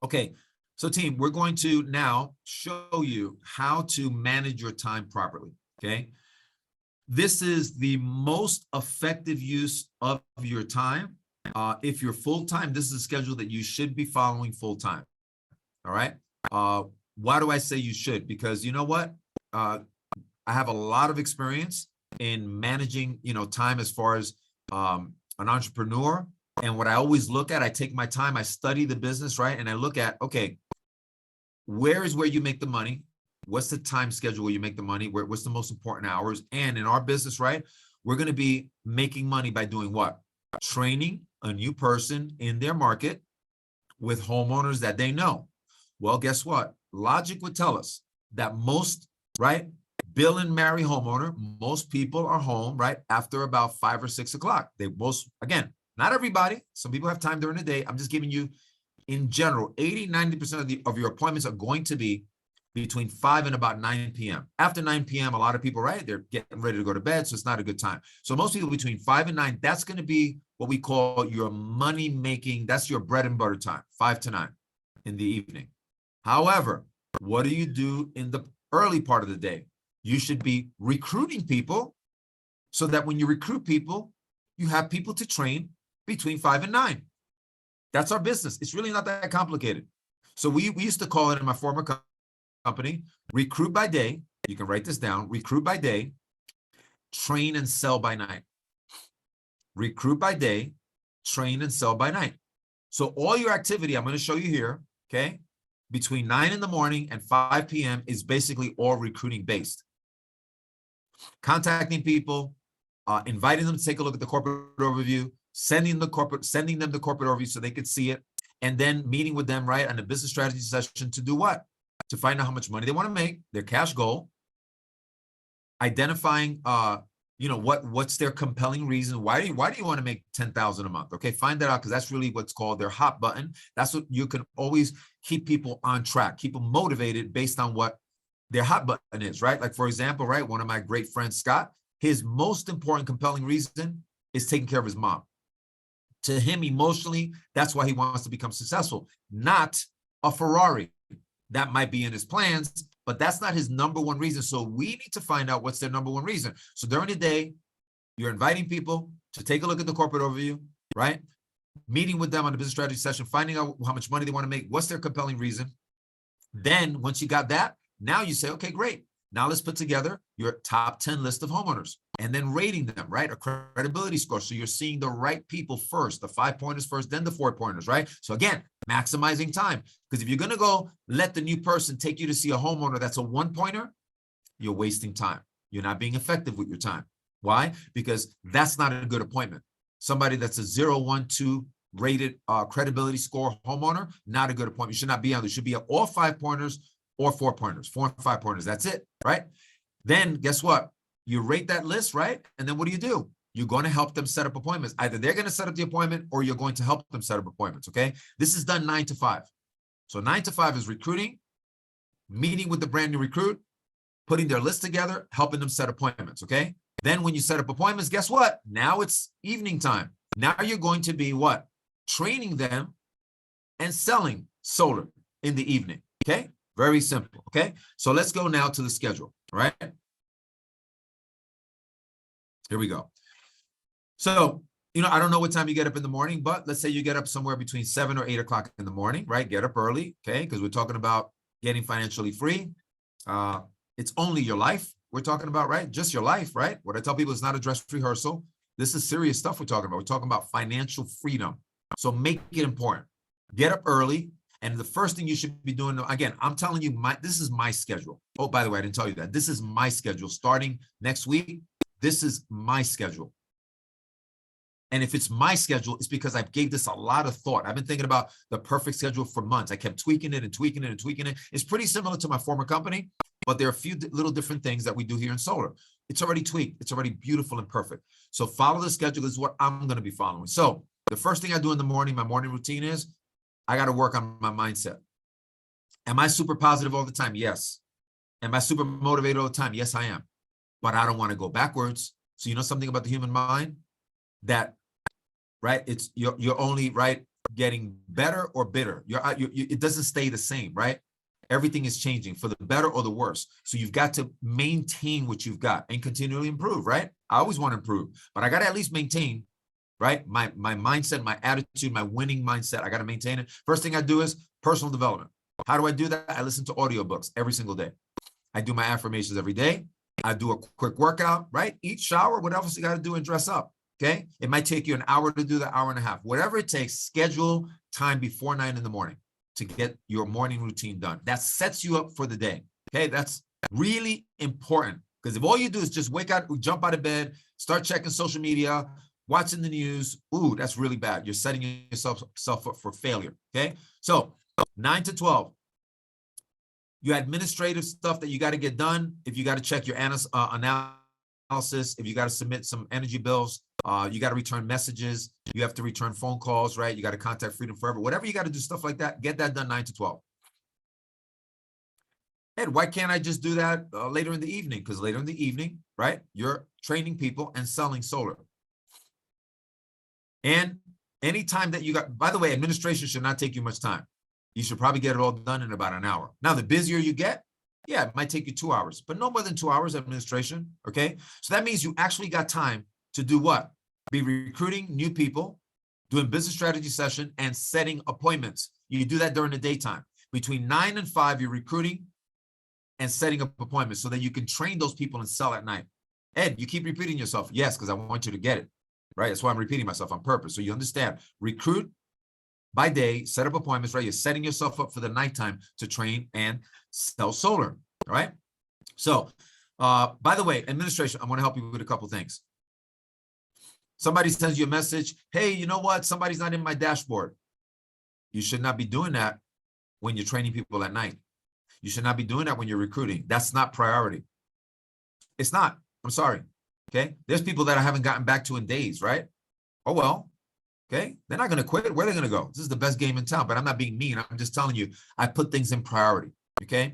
Okay, so team, we're going to now show you how to manage your time properly, okay? This is the most effective use of your time. If you're full-time, this is a schedule that you should be following full-time, all right? Why do I say you should? Because you know what? I have a lot of experience in managing, time as far as an entrepreneur. And what I always look at, I take my time, I study the business, right? And I look at, okay, where you make the money? What's the time schedule where you make the money? What's the most important hours? And in our business, right, we're going to be making money by doing what? Training a new person in their market with homeowners that they know. Well, guess what? Logic would tell us that most, right, Bill and Mary homeowner, most people are home, right, after about 5 or 6 o'clock. They most, again, not everybody. Some people have time during the day. I'm just giving you, in general, 80-90% of your appointments are going to be between 5 and about 9 p.m. After 9 p.m., a lot of people, right, they're getting ready to go to bed, so it's not a good time. So most people between 5 and 9, that's going to be what we call your money making. That's your bread and butter time, 5 to 9 in the evening. However, what do you do in the early part of the day? You should be recruiting people so that when you recruit people, you have people to train between 5 and 9. That's our business. It's really not that complicated. So we used to call it in my former company, recruit by day. You can write this down, recruit by day, train and sell by night. Recruit by day, train and sell by night. So all your activity, I'm going to show you here, okay, between 9 in the morning and 5 p.m. is basically all recruiting based. Contacting people, inviting them to take a look at the corporate overview, sending them the corporate overview so they could see it, and then meeting with them, right, on a business strategy session to do what? To find out how much money they want to make, their cash goal, identifying what's their compelling reason. Why do you want to make $10,000 a month? Okay, find that out, because that's really what's called their hot button. That's what you can always keep people on track, keep them motivated based on what their hot button is, right? Like, for example, right, one of my great friends, Scott, his most important compelling reason is taking care of his mom. To him, emotionally, that's why he wants to become successful, not a Ferrari. That might be in his plans, but that's not his number one reason. So we need to find out what's their number one reason. So during the day, you're inviting people to take a look at the corporate overview, right? Meeting with them on a business strategy session, finding out how much money they want to make, what's their compelling reason. Then once you got that, now you say, okay, great. Now let's put together your top 10 list of homeowners and then rating them, right? A credibility score. So you're seeing the right people first, the 5 pointers first, then the 4 pointers, right? So again, maximizing time. Because if you're going to go let the new person take you to see a homeowner that's a 1 pointer, you're wasting time. You're not being effective with your time. Why? Because that's not a good appointment. Somebody that's a 0, 1, 2 rated credibility score homeowner, not a good appointment. You should not be on. There should be all 5 pointers or 4 pointers, 4 and 5 pointers. That's it, right? Then guess what? You rate that list, right? And then what do? You're going to help them set up appointments. Either they're going to set up the appointment or you're going to help them set up appointments, okay? This is done 9 to 5. So 9 to 5 is recruiting, meeting with the brand new recruit, putting their list together, helping them set appointments, okay? Then when you set up appointments, guess what? Now it's evening time. Now you're going to be what? Training them and selling solar in the evening, okay? Very simple, okay? So let's go now to the schedule, all right? Here we go. So, I don't know what time you get up in the morning, but let's say you get up somewhere between 7 or 8 o'clock in the morning, right? Get up early, okay? Because we're talking about getting financially free. It's only your life we're talking about, right? Just your life, right? What I tell people is not a dress rehearsal. This is serious stuff we're talking about. We're talking about financial freedom. So make it important. Get up early. And the first thing you should be doing, again, I'm telling you, this is my schedule. Oh, by the way, I didn't tell you that. This is my schedule. Starting next week, this is my schedule. And if it's my schedule, it's because I gave this a lot of thought. I've been thinking about the perfect schedule for months. I kept tweaking it and tweaking it and tweaking it. It's pretty similar to my former company, but there are a few little different things that we do here in solar. It's already tweaked. It's already beautiful and perfect. So follow the schedule. This is what I'm going to be following. So the first thing I do in the morning, my morning routine is I got to work on my mindset. Am I super positive all the time? Yes. Am I super motivated all the time? Yes, I am. But I don't want to go backwards. So you know something about the human mind? That, right, it's you're only, right, getting better or bitter. It doesn't stay the same, right? Everything is changing for the better or the worse. So you've got to maintain what you've got and continually improve, right? I always want to improve, but I got to at least maintain, right? My mindset, my attitude, my winning mindset. I got to maintain it. First thing I do is personal development. How do I do that? I listen to audiobooks every single day. I do my affirmations every day. I do a quick workout, right? Eat, shower, what else you got to do, and dress up. Okay. It might take you an hour to do the hour and a half, whatever it takes. Schedule time before 9 in the morning to get your morning routine done. That sets you up for the day. Okay. That's really important, because if all you do is just wake up, jump out of bed, start checking social media, watching the news, ooh, that's really bad. You're setting yourself up for failure. Okay. So 9 to 12. Your administrative stuff that you got to get done. If you got to check your analysis, if you got to submit some energy bills, you got to return messages, you have to return phone calls, right? You got to contact Freedom Forever, whatever you got to do, stuff like that, get that done 9 to 12. Ed, why can't I just do that later in the evening? Because later in the evening, right, you're training people and selling solar. And anytime that you got, by the way, administration should not take you much time. You should probably get it all done in about an hour. Now, the busier you get, yeah, it might take you 2 hours, but no more than 2 hours administration, okay? So that means you actually got time to do what? Be recruiting new people, doing business strategy session, and setting appointments. You do that during the daytime. Between 9 and 5, you're recruiting and setting up appointments so that you can train those people and sell at night. Ed, you keep repeating yourself. Yes, because I want you to get it, right? That's why I'm repeating myself on purpose. So you understand, recruit by day, set up appointments, right? You're setting yourself up for the nighttime to train and sell solar, all right? So, by the way, administration, I want to help you with a couple things. Somebody sends you a message, hey, you know what? Somebody's not in my dashboard. You should not be doing that when you're training people at night. You should not be doing that when you're recruiting. That's not priority. It's not. I'm sorry, okay? There's people that I haven't gotten back to in days, right? Oh, well. Okay, they're not going to quit. Where are they going to go? This is the best game in town, but I'm not being mean. I'm just telling you, I put things in priority. Okay,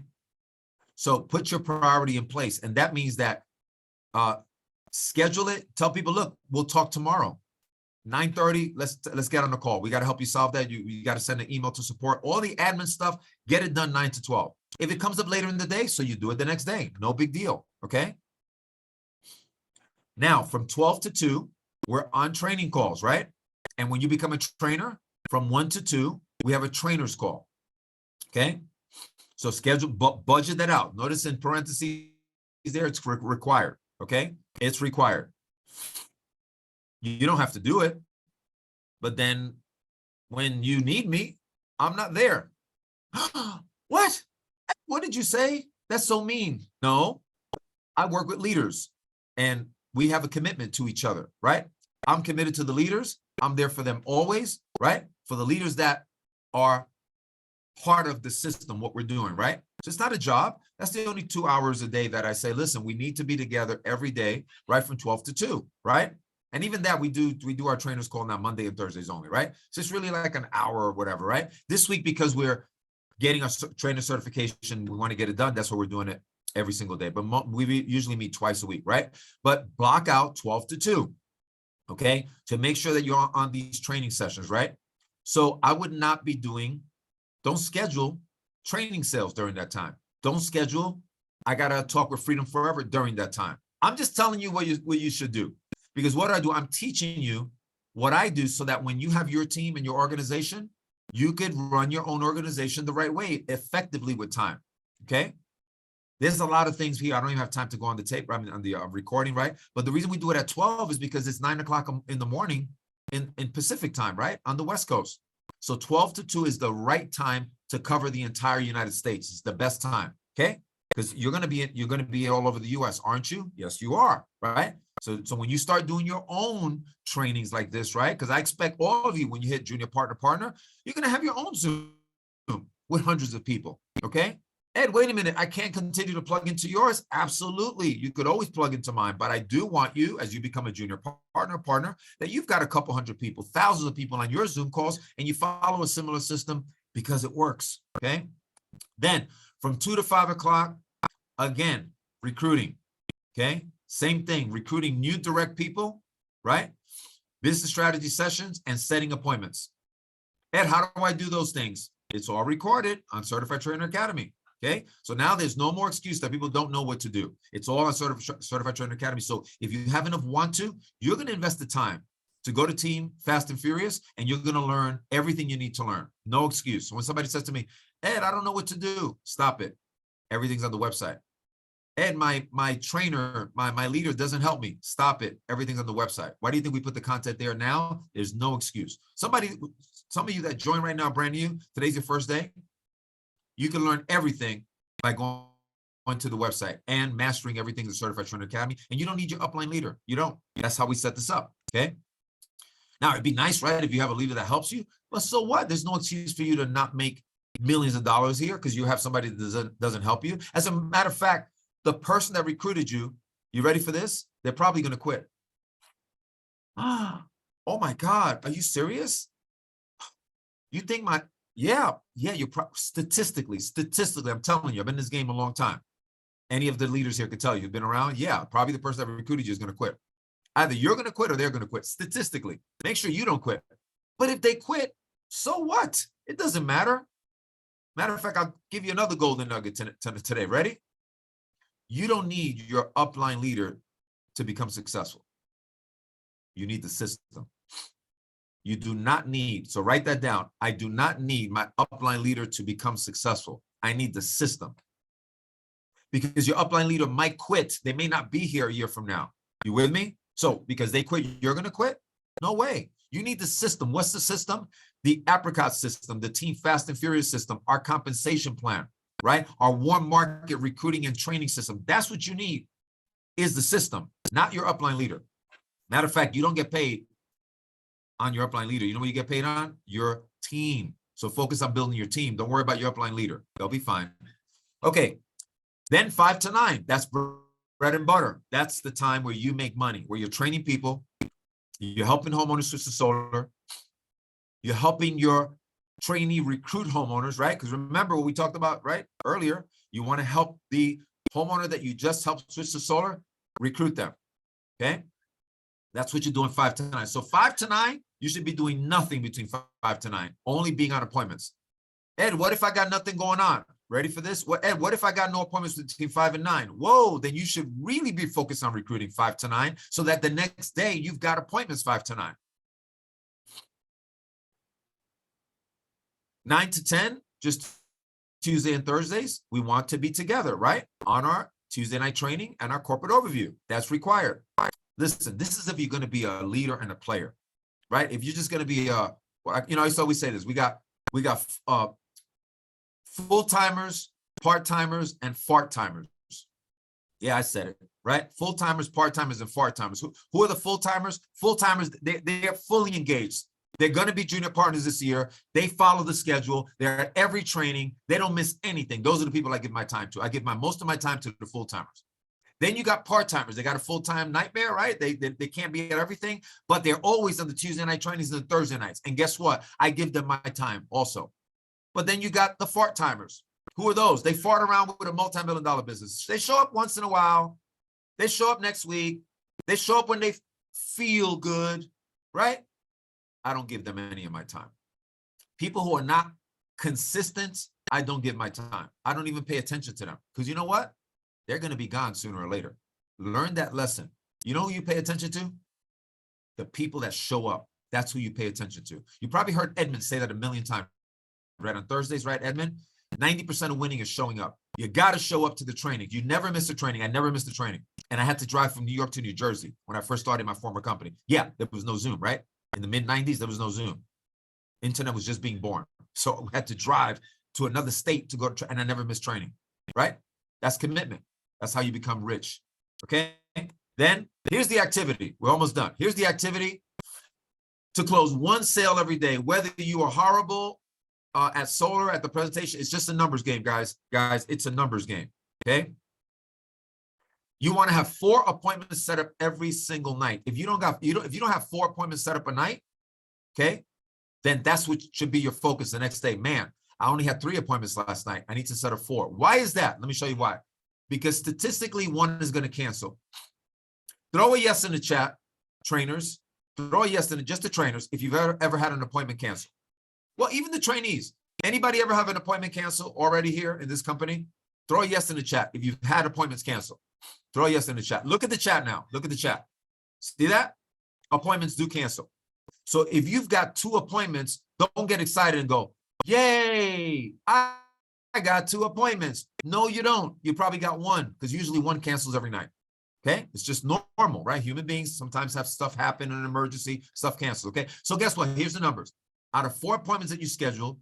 so put your priority in place, and that means that schedule it. Tell people, look, we'll talk tomorrow, 9:30. Let's get on the call. We got to help you solve that. You got to send an email to support. All the admin stuff, get it done 9 to 12. If it comes up later in the day, so you do it the next day. No big deal. Okay. Now from 12 to 2, we're on training calls, right? And when you become a trainer, from 1 to 2, we have a trainer's call. Okay. So schedule, budget that out. Notice in parentheses there, it's required. Okay. It's required. You don't have to do it. But then when you need me, I'm not there. What? What did you say? That's so mean. No, I work with leaders and we have a commitment to each other, right? I'm committed to the leaders. I'm there for them always, right? For the leaders that are part of the system, what we're doing, right? So it's not a job. That's the only 2 hours a day that I say, listen, we need to be together every day, right? From 12 to 2, right? And even that we do our trainers call now Monday and Thursdays only, right? So it's really like an hour or whatever, right? This week, because we're getting our trainer certification, we want to get it done. That's why we're doing it every single day. But we usually meet twice a week, right? But block out 12 to 2. Okay, to make sure that you're on these training sessions, right? So I would not be don't schedule training sales during that time. Don't schedule, I got to talk with Freedom Forever during that time. I'm just telling you what you should do. Because what I do, I'm teaching you what I do so that when you have your team and your organization, you could run your own organization the right way, effectively with time, okay? There's a lot of things here. I don't even have time to go on the tape, on the recording, right? But the reason we do it at 12 is because it's 9 o'clock in the morning in Pacific time, right? On the West Coast. So 12 to 2 is the right time to cover the entire United States. It's the best time, okay? Because you're gonna be all over the US, aren't you? Yes, you are, right? So when you start doing your own trainings like this, right? Because I expect all of you, when you hit junior partner, you're gonna have your own Zoom with hundreds of people, okay? Ed, wait a minute, I can't continue to plug into yours. Absolutely, you could always plug into mine, but I do want you, as you become a junior partner, that you've got a couple hundred people, thousands of people on your Zoom calls, and you follow a similar system because it works, okay? Then from 2 to 5 o'clock, again, recruiting, okay? Same thing, recruiting new direct people, right? Business strategy sessions and setting appointments. Ed, how do I do those things? It's all recorded on Certified Trainer Academy. Okay, so now there's no more excuse that people don't know what to do. It's all on Certified Trainer Academy. So if you have enough want to, you're going to invest the time to go to Team Fast and Furious, and you're going to learn everything you need to learn. No excuse. So when somebody says to me, Ed, I don't know what to do, stop it. Everything's on the website. Ed, my trainer, my leader doesn't help me. Stop it. Everything's on the website. Why do you think we put the content there now? There's no excuse. Some of you that join right now, brand new, today's your first day. You can learn everything by going to the website and mastering everything in the Certified Trainer Academy. And you don't need your upline leader. You don't. That's how we set this up. Okay. Now, it'd be nice, right, if you have a leader that helps you. But so what? There's no excuse for you to not make millions of dollars here because you have somebody that doesn't help you. As a matter of fact, the person that recruited you, you ready for this? They're probably going to quit. Oh my God, are you serious? You think yeah, you're statistically, I'm telling you, I've been in this game a long time. Any of the leaders here could tell you, you've been around. Yeah, probably the person that recruited you is going to quit. Either you're going to quit or they're going to quit. Statistically, make sure you don't quit. But if they quit, so what? It doesn't matter. Matter of fact, I'll give you another golden nugget today. Ready? You don't need your upline leader to become successful. You need the system. You do not need, so write that down. I do not need my upline leader to become successful. I need the system. Because your upline leader might quit. They may not be here a year from now. You with me? So because they quit, you're going to quit? No way. You need the system. What's the system? The apricot system, the Team Fast and Furious system, our compensation plan, right? Our warm market recruiting and training system. That's what you need is the system, not your upline leader. Matter of fact, you don't get paid on your upline leader. You know what you get paid on? Your team. So focus on building your team. Don't worry about your upline leader. They'll be fine. Okay. Then 5 to 9, that's bread and butter. That's the time where you make money, where you're training people, you're helping homeowners switch to solar, you're helping your trainee recruit homeowners, right? Because remember what we talked about, right, earlier, you want to help the homeowner that you just helped switch to solar, recruit them, okay? That's what you're doing 5 to 9. So 5 to 9, you should be doing nothing between 5 to 9, only being on appointments. Ed, what if I got nothing going on? Ready for this? Ed, what if I got no appointments between 5 and 9? Whoa, then you should really be focused on recruiting 5 to 9 so that the next day you've got appointments 5 to 9. 9 to 10, just Tuesday and Thursdays, we want to be together, right? On our Tuesday night training and our corporate overview. That's required. Listen, this is if you're going to be a leader and a player, right? If you're just going to be I used to always say this, we got full-timers, part-timers, and fart-timers. Yeah, I said it, right? Full-timers, part-timers, and fart-timers. Who are the full-timers? Full-timers, they're fully engaged. They're going to be junior partners this year. They follow the schedule. They're at every training. They don't miss anything. Those are the people I give my time to. I give most of my time to the full-timers. Then you got part-timers. They got a full-time nightmare, right? They can't be at everything, but they're always on the Tuesday night trainings and the Thursday nights. And guess what? I give them my time also. But then you got the fart timers. Who are those? They fart around with a multi-million-dollar business. They show up once in a while. They show up next week. They show up when they feel good, right? I don't give them any of my time. People who are not consistent, I don't give my time. I don't even pay attention to them. Because you know what? They're going to be gone sooner or later. Learn that lesson. You know who you pay attention to? The people that show up. That's who you pay attention to. You probably heard Edmund say that a million times. Right on Thursdays, right, Edmund? 90% of winning is showing up. You got to show up to the training. You never miss a training. I never missed a training. And I had to drive from New York to New Jersey when I first started my former company. Yeah, there was no Zoom, right? In the mid-90s, there was no Zoom. Internet was just being born. So I had to drive to another state to go, and I never missed training, right? That's commitment. That's how you become rich, okay? Then here's the activity. We're almost done. Here's the activity to close one sale every day, whether you are horrible at solar, at the presentation. It's just a numbers game, guys. It's a numbers game, okay? You want to have 4 appointments set up every single night. If you don't have 4 appointments set up a night, okay, then that's what should be your focus the next day. Man, I only had 3 appointments last night. I need to set up 4. Why is that? Let me show you why. Because statistically, one is going to cancel. Throw a yes in the chat, trainers. Throw a yes in it, just the trainers, if you've ever had an appointment cancel. Well, even the trainees. Anybody ever have an appointment canceled already here in this company? Throw a yes in the chat if you've had appointments canceled. Throw a yes in the chat. Look at the chat now. Look at the chat. See that? Appointments do cancel. So if you've got 2 appointments, don't get excited and go, yay, I got 2 appointments. No, you don't. You probably got 1 because usually 1 cancels every night. Okay? It's just normal, right? Human beings sometimes have stuff happen in an emergency, stuff cancels. Okay? So guess what? Here's the numbers. Out of 4 appointments that you scheduled,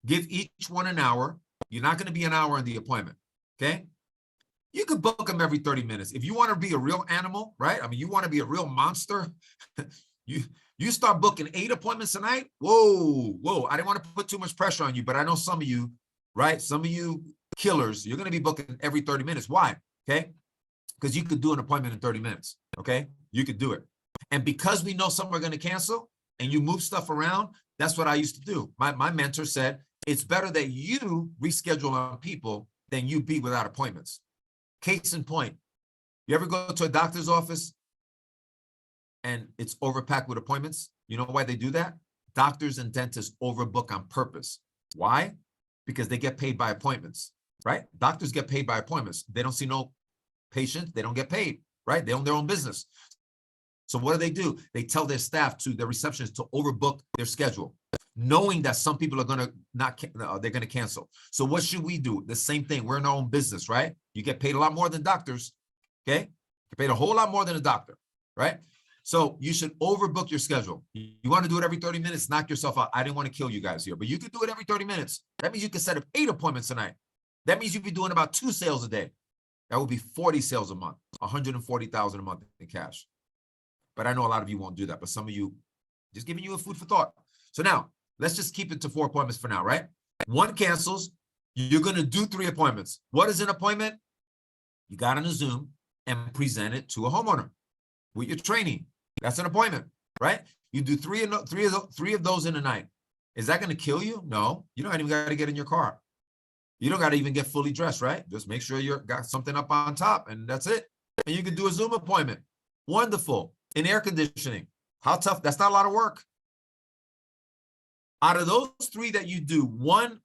give each one an hour. You're not going to be an hour in the appointment. Okay? You could book them every 30 minutes. If you want to be a real animal, right? I mean, you want to be a real monster. you start booking 8 appointments a night. Whoa. I didn't want to put too much pressure on you, but I know some of you, right? Some of you killers, you're going to be booking every 30 minutes. Why? Okay? Because you could do an appointment in 30 minutes. Okay? You could do it. And because we know some are going to cancel and you move stuff around, that's what I used to do. My mentor said, it's better that you reschedule on people than you be without appointments. Case in point, you ever go to a doctor's office and it's overpacked with appointments? You know why they do that? Doctors and dentists overbook on purpose. Why? Because they get paid by appointments, right? Doctors get paid by appointments. They don't see no patients, they don't get paid, right? They own their own business. So what do? They tell their staff, to their receptionists, to overbook their schedule, knowing that some people are going to they're going to cancel. So what should we do? The same thing. We're in our own business, right? You get paid a lot more than doctors, okay? You get paid a whole lot more than a doctor, right? So you should overbook your schedule. You want to do it every 30 minutes, knock yourself out. I didn't want to kill you guys here, but you could do it every 30 minutes. That means you can set up 8 appointments a night. That means you'd be doing about 2 sales a day. That would be 40 sales a month, 140,000 a month in cash. But I know a lot of you won't do that, but some of you, just giving you a food for thought. So now, let's just keep it to 4 appointments for now, right? 1 cancels, you're going to do 3 appointments. What is an appointment? You got on a Zoom and present it to a homeowner with your training. That's an appointment, right? You do three of those in a night. Is that going to kill you? No, you don't even got to get in your car. You don't got to even get fully dressed, right? Just make sure you got something up on top and that's it. And you can do a Zoom appointment. Wonderful. In air conditioning. How tough? That's not a lot of work. Out of those 3 that you do, 1,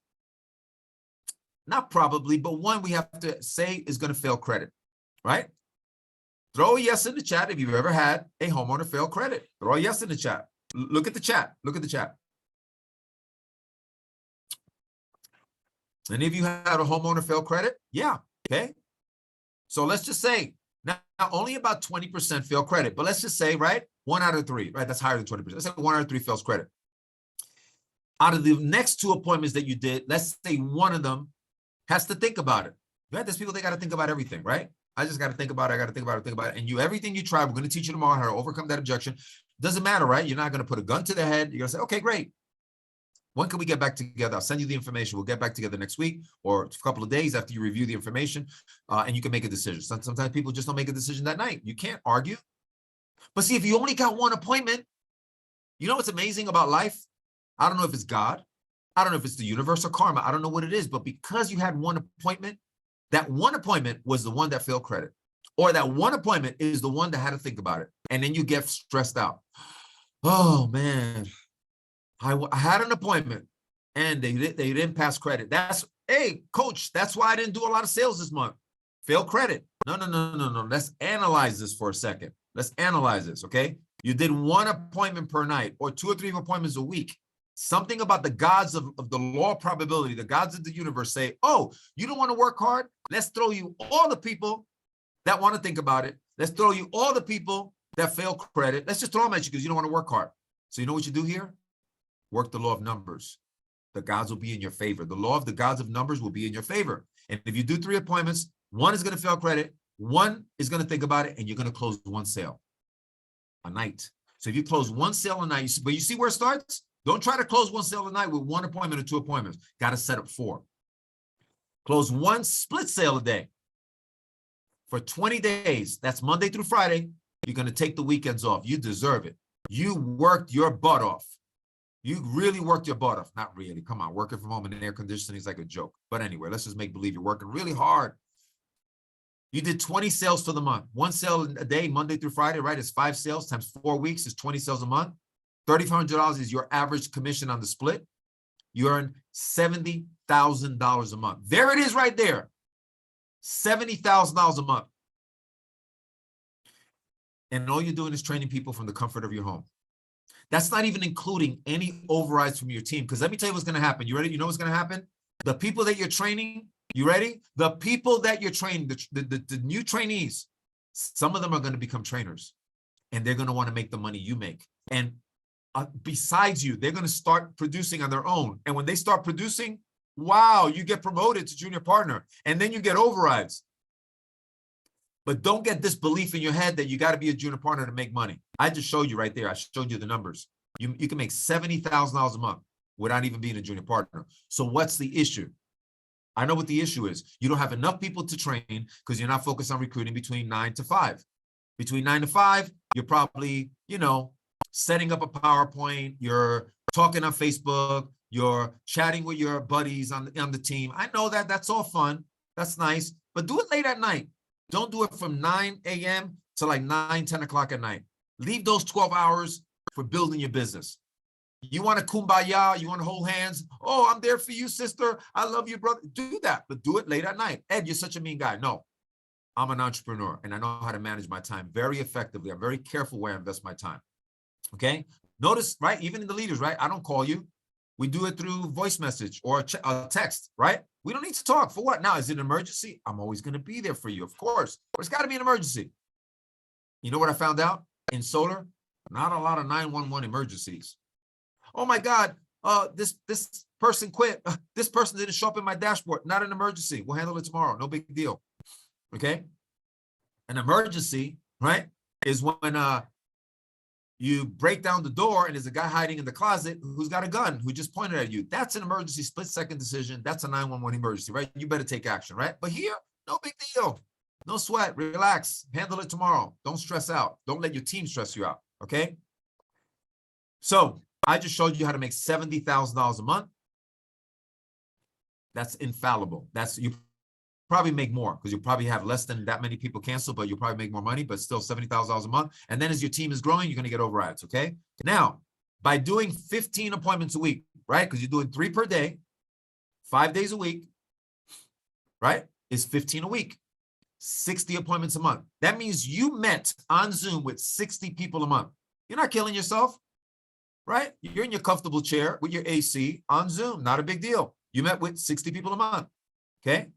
not probably, but 1 we have to say is going to fail credit, right? Throw a yes in the chat if you've ever had a homeowner fail credit. Throw a yes in the chat. Look at the chat. Look at the chat. Any of you had a homeowner fail credit? Yeah. Okay. So let's just say now only about 20% fail credit, but let's just say, right? 1 out of 3, right? That's higher than 20%. Let's say 1 out of 3 fails credit. Out of the next 2 appointments that you did, let's say 1 of them has to think about it. Right? There's people, they got to think about everything, right? I just got to think about it. I got to think about it. And everything you try, we're going to teach you tomorrow how to overcome that objection. Doesn't matter, right? You're not going to put a gun to their head. You're going to say, okay, great. When can we get back together? I'll send you the information. We'll get back together next week or a couple of days after you review the information, and you can make a decision. Sometimes people just don't make a decision that night. You can't argue. But see, if you only got 1 appointment, you know what's amazing about life? I don't know if it's God. I don't know if it's the universe or karma. I don't know what it is. But because you had 1 appointment, that 1 appointment was the one that failed credit. Or that 1 appointment is the one that had to think about it. And then you get stressed out. Oh, man. I had an appointment and they didn't pass credit. Hey, coach, that's why I didn't do a lot of sales this month. Fail credit. No. Let's analyze this for a second. Let's analyze this, okay? You did 1 appointment per night or 2 or 3 appointments a week. Something about the gods of the law of probability, the gods of the universe say, oh, you don't want to work hard? Let's throw you all the people that want to think about it. Let's throw you all the people that fail credit. Let's just throw them at you because you don't want to work hard. So you know what you do here? Work the law of numbers. The gods will be in your favor. The law of the gods of numbers will be in your favor. And if you do 3 appointments, 1 is going to fail credit, 1 is going to think about it, and you're going to close 1 sale a night. So if you close 1 sale a night, but you see where it starts? Don't try to close 1 sale a night with 1 appointment or 2 appointments. Got to set up 4. Close 1 split sale a day for 20 days. That's Monday through Friday. You're going to take the weekends off. You deserve it. You worked your butt off. You really worked your butt off. Not really. Come on. Working from home in air conditioning is like a joke. But anyway, let's just make believe you're working really hard. You did 20 sales for the month. 1 sale a day, Monday through Friday, right? It's 5 sales times 4 weeks is 20 sales a month. $3,500 is your average commission on the split. You earn $70,000 a month. There it is right there. $70,000 a month. And all you're doing is training people from the comfort of your home. That's not even including any overrides from your team. Because let me tell you what's going to happen. You ready? You know what's going to happen? The people that you're training, you ready? The people that you're training, the new trainees, some of them are going to become trainers. And they're going to want to make the money you make. And besides you, they're going to start producing on their own. And when they start producing, wow, you get promoted to junior partner. And then you get overrides. But don't get this belief in your head that you got to be a junior partner to make money. I just showed you right there. I showed you the numbers. You can make $70,000 a month without even being a junior partner. So what's the issue? I know what the issue is. You don't have enough people to train because you're not focused on recruiting between 9 to 5. Between 9 to 5, you're probably, setting up a PowerPoint. You're talking on Facebook. You're chatting with your buddies on the team. I know that. That's all fun. That's nice. But do it late at night. Don't do it from 9 a.m. to like 9, 10 o'clock at night. Leave those 12 hours for building your business. You want to kumbaya, you want to hold hands. Oh, I'm there for you, sister. I love you, brother. Do that, but do it late at night. Ed, you're such a mean guy. No, I'm an entrepreneur and I know how to manage my time very effectively. I'm very careful where I invest my time. Okay. Notice, right? Even in the leaders, right? I don't call you. We do it through voice message or a text, right? We don't need to talk. For what? Now, is it an emergency? I'm always going to be there for you, of course. But it's got to be an emergency. You know what I found out? In solar, not a lot of 911 emergencies. Oh my God, this person quit. This person didn't show up in my dashboard. Not an emergency. We'll handle it tomorrow. No big deal. Okay? An emergency, right, is when you break down the door and there's a guy hiding in the closet who's got a gun, who just pointed at you. That's an emergency, split-second decision. That's a 911 emergency, right? You better take action, right? But here, no big deal. No sweat. Relax. Handle it tomorrow. Don't stress out. Don't let your team stress you out, okay? So I just showed you how to make $70,000 a month. That's infallible. You probably make more because you probably have less than that many people cancel, but you'll probably make more money, but still $70,000 a month. And then as your team is growing, you're going to get overrides, okay? Now, by doing 15 appointments a week, right? Because you're doing 3 per day, 5 days a week, right? Is 15 a week, 60 appointments a month. That means you met on Zoom with 60 people a month. You're not killing yourself, right? You're in your comfortable chair with your AC on Zoom. Not a big deal. You met with 60 people a month, okay?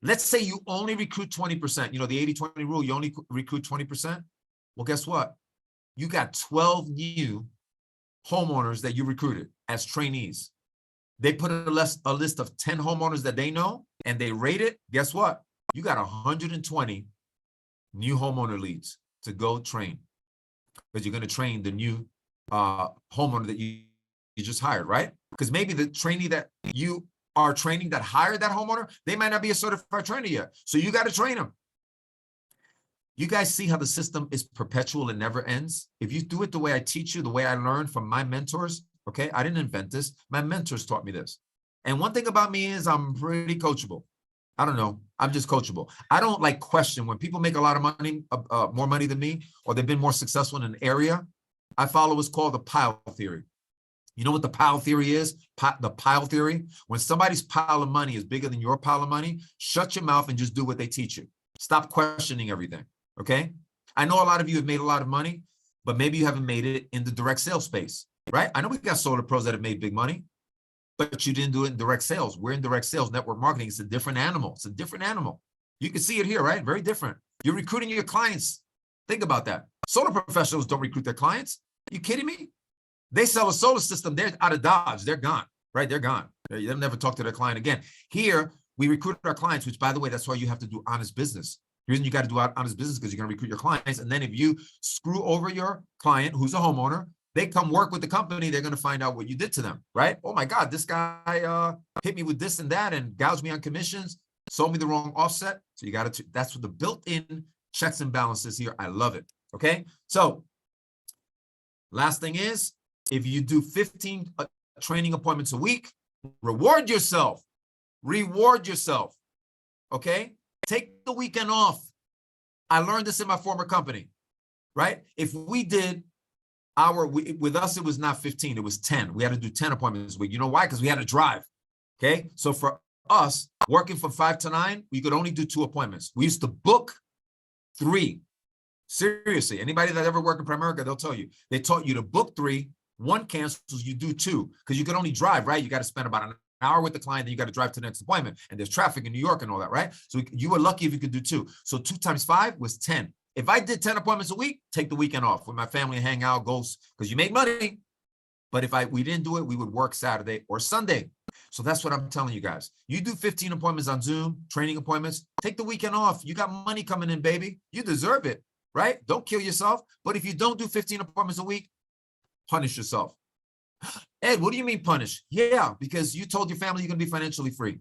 Let's say you only recruit 20%. You know, the 80-20 rule, you only recruit 20%. Well, guess what? You got 12 new homeowners that you recruited as trainees. They put a list of 10 homeowners that they know and they rate it. Guess what? You got 120 new homeowner leads to go train because you're going to train the new homeowner that you just hired, right? Because maybe the trainee that you are training that hired that homeowner, they might not be a certified trainer yet. So you got to train them. You guys see how the system is perpetual and never ends? If you do it the way I teach you, the way I learned from my mentors, okay? I didn't invent this. My mentors taught me this. And one thing about me is I'm pretty coachable. I don't know. I'm just coachable. I don't like question when people make a lot of money, more money than me, or they've been more successful in an area. I follow what's called the pile theory. You know what the pile theory is? The pile theory? When somebody's pile of money is bigger than your pile of money, shut your mouth and just do what they teach you. Stop questioning everything, okay? I know a lot of you have made a lot of money, but maybe you haven't made it in the direct sales space, right? I know we got solar pros that have made big money, but you didn't do it in direct sales. We're in direct sales, network marketing. It's a different animal. It's a different animal. You can see it here, right? Very different. You're recruiting your clients. Think about that. Solar professionals don't recruit their clients. Are you kidding me? They sell a solar system. They're out of Dodge. They're gone, right? They're gone. They'll never talk to their client again. Here, we recruit our clients, which, by the way, that's why you have to do honest business. The reason you got to do honest business because you're going to recruit your clients. And then if you screw over your client, who's a homeowner, they come work with the company. They're going to find out what you did to them, right? Oh, my God, this guy hit me with this and that and gouged me on commissions, sold me the wrong offset. So you got to, that's what the built-in checks and balances here. I love it, okay? So last thing is, if you do 15 training appointments a week, reward yourself. Reward yourself. Okay? Take the weekend off. I learned this in my former company, right? If we did with us, it was not 15, it was 10. We had to do 10 appointments a week. You know why? Because we had to drive. Okay. So for us, working from 5 to 9, we could only do 2 appointments. We used to book 3. Seriously, anybody that ever worked in Primerica, they'll tell you. They taught you to book 3, 1 cancels, you do 2, because you can only drive, right? You got to spend about an hour with the client, then you got to drive to the next appointment. And there's traffic in New York and all that, right? So you were lucky if you could do 2. So 2 times 5 was 10. If I did 10 appointments a week, take the weekend off with my family and hang out, go, because you make money. But if we didn't do it, we would work Saturday or Sunday. So that's what I'm telling you guys. You do 15 appointments on Zoom, training appointments, take the weekend off. You got money coming in, baby. You deserve it, right? Don't kill yourself. But if you don't do 15 appointments a week, punish yourself. Ed, what do you mean punish? Yeah, because you told your family you're going to be financially free.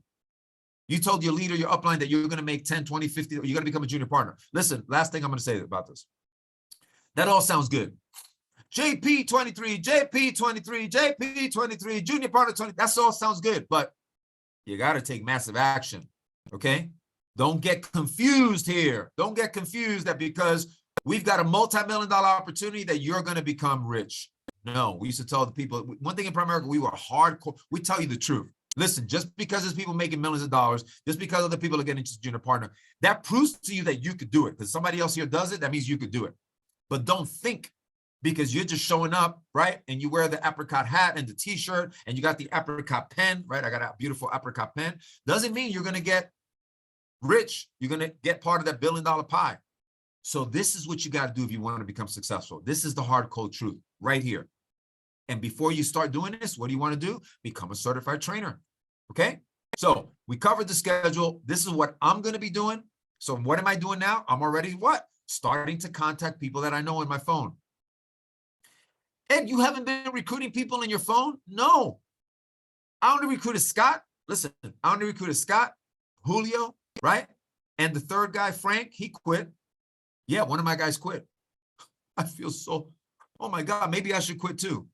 You told your leader, your upline, that you're going to make 10, 20, 50, you're going to become a junior partner. Listen, last thing I'm going to say about this. That all sounds good. JP23, JP23, JP23, junior partner 20. That all sounds good, but you got to take massive action, okay? Don't get confused here. Don't get confused that because we've got a multi-million-dollar opportunity that you're going to become rich. No, we used to tell the people, one thing in Primerica, we were hardcore. We tell you the truth. Listen, just because there's people making millions of dollars, just because other people are getting into junior partner, that proves to you that you could do it. Because somebody else here does it, that means you could do it. But don't think because you're just showing up, right? And you wear the apricot hat and the t-shirt and you got the apricot pen, right? I got a beautiful apricot pen. Doesn't mean you're going to get rich. You're going to get part of that $1 billion pie. So this is what you got to do if you want to become successful. This is the hard cold truth right here. And before you start doing this, what do you want to do? Become a certified trainer. Okay. So we covered the schedule. This is what I'm going to be doing. So what am I doing now? I'm already what? Starting to contact people that I know in my phone. Ed, you haven't been recruiting people in your phone? No. I only recruited Scott. Listen, I only recruited Scott, Julio, right? And the third guy, Frank, he quit. Yeah, one of my guys quit. I feel so, oh my God, maybe I should quit too.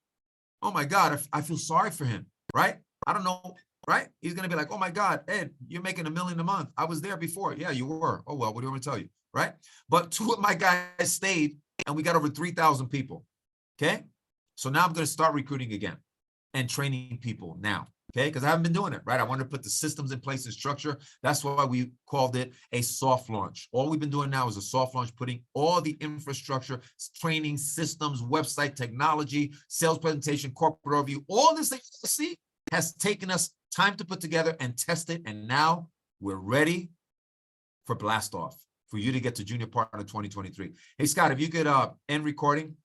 Oh my God, I feel sorry for him, right? I don't know, right? He's going to be like, oh my God, Ed, you're making $1 million a month. I was there before. Yeah, you were. Oh, well, what do you want me to tell you, right? But 2 of my guys stayed and we got over 3,000 people, okay? So now I'm going to start recruiting again and training people now, okay? Because I haven't been doing it, right? I want to put the systems in place and structure. That's why we called it a soft launch. All we've been doing now is a soft launch, putting all the infrastructure, training, systems, website, technology, sales presentation, corporate overview, all this that you see has taken us time to put together and test it. And now we're ready for blast off for you to get to junior partner 2023. Hey, Scott, if you could end recording.